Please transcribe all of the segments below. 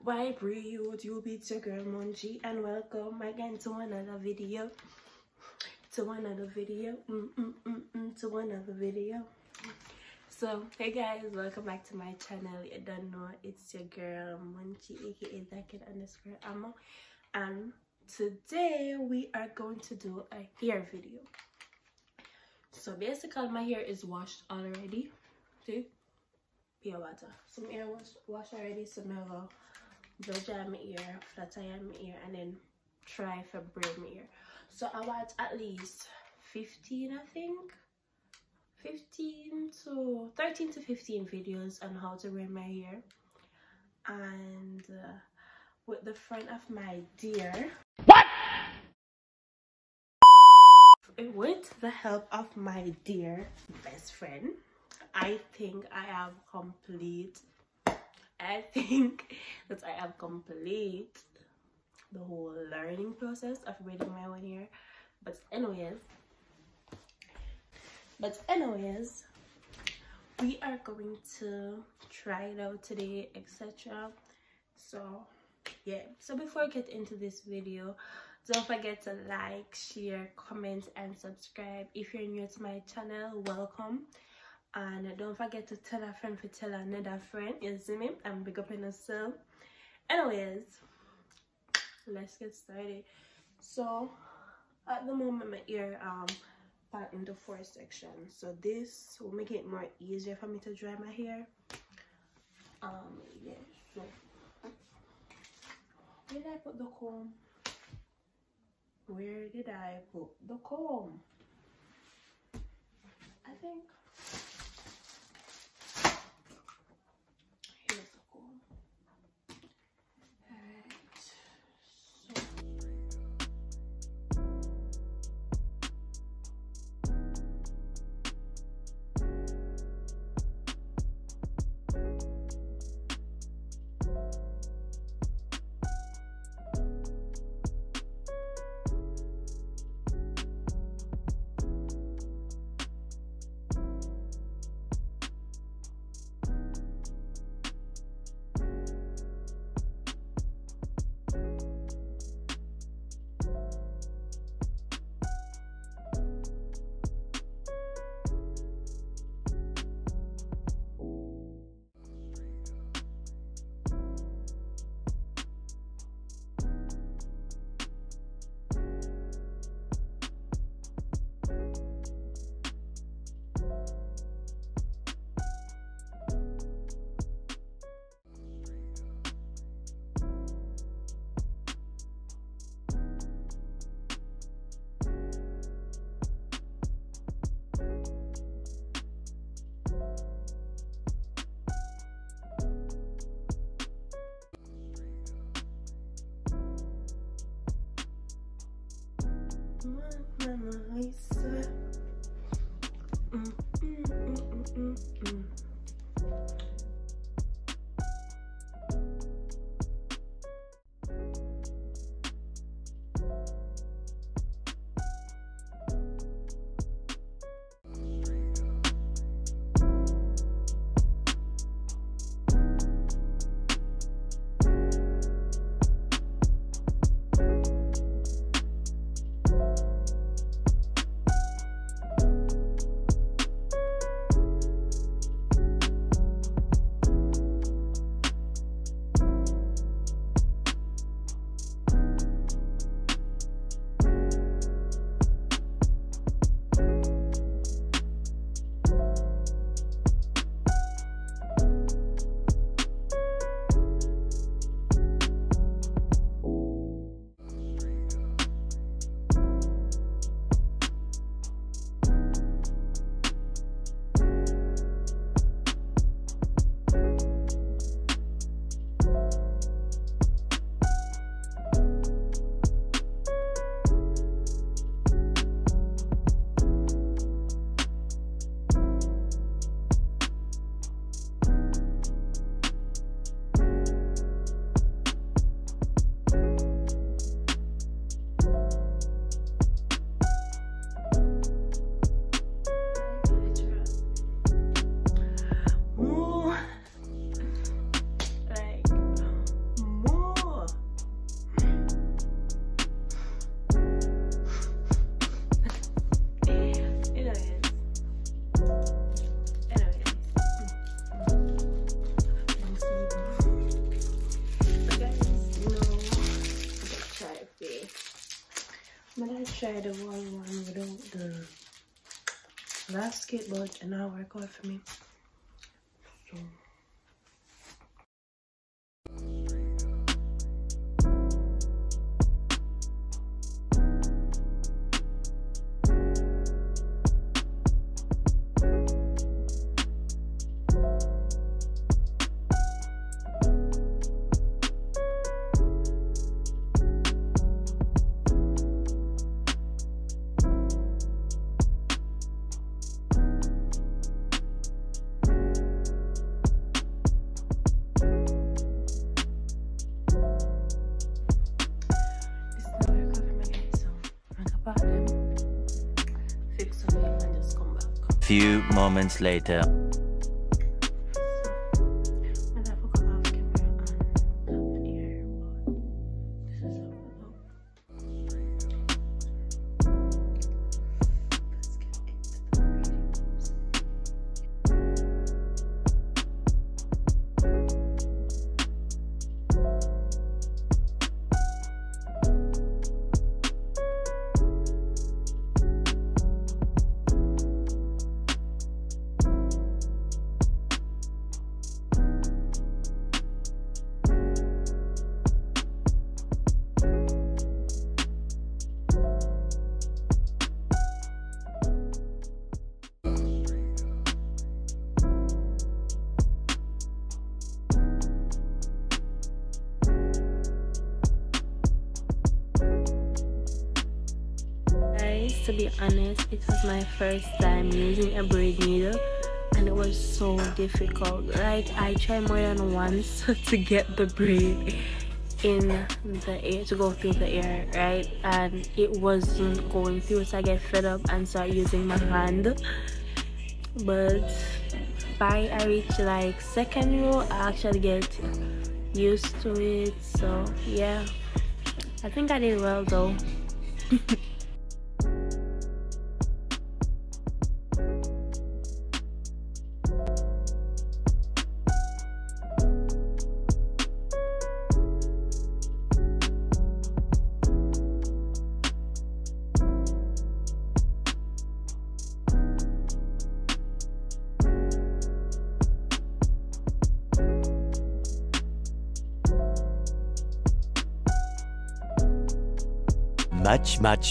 Why YouTube, it's your girl Monji, and welcome again to another video. To another video. So hey guys, welcome back to my channel. You don't know, it's your girl Monji, aka _Ammo, and today we are going to do a hair video. So basically my hair is washed already. See, pure water. Some hair wash already, some hair go blow dry my ear, flat iron my ear, and then try for braid my ear. So I watched at least 15, I think 13 to 15 videos on how to braid my hair, and with the friend of my dear, with the help of my dear best friend, I think I have complete the whole learning process of braiding my own hair. But anyways, we are going to try it out today, etc. So yeah, so before I get into this video, don't forget to like, share, comment, and subscribe. If you're new to my channel, welcome. And don't forget to tell a friend to tell another friend. You see me? I'm big up in myself. Anyways, let's get started. So at the moment my ear part into 4 sections. So this will make it more easier for me to dry my hair. Yeah, so where did I put the comb? Where did I put the comb? I think here's the comb. I tried the one without the basket, but it not work out for me. So Few moments later. To be honest, it was my first time using a braid needle and it was so difficult. Like, I tried more than once to get the braid in the air, to go through the air, right? And it wasn't going through, so I get fed up and start using my hand. But by I reach like second row, I actually get used to it. So yeah, I think I did well though.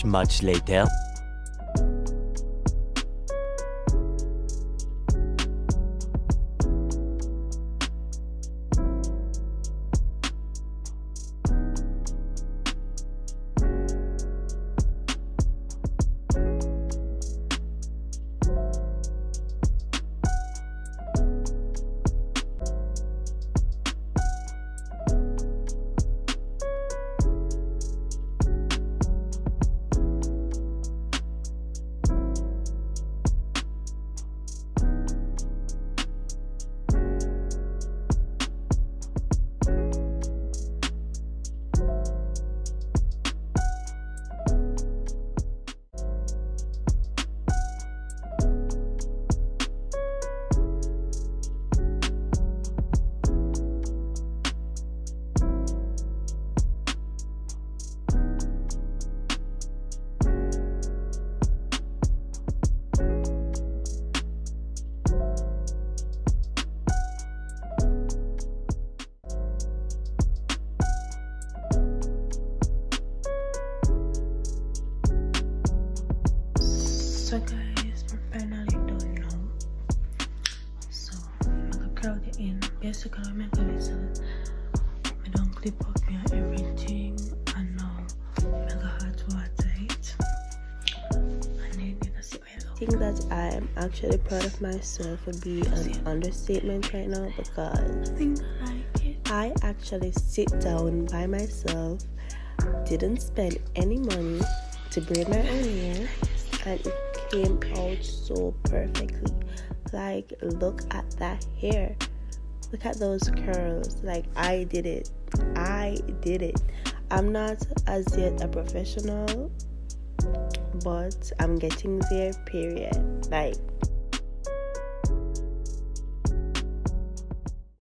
Much later. So guys, we're finally done now. So I'm gonna crowd it in. Basically, I'm gonna I don't clip up me and everything, and now I'm gonna hot water it. And then you know, see where I think that I am actually proud of myself would be an understatement right now, because I actually sit down by myself, didn't spend any money to braid my own hair, and it came out so perfectly. Like, look at that hair, look at those curls. Like, I did it. I'm not as yet a professional, but I'm getting there, period. Like,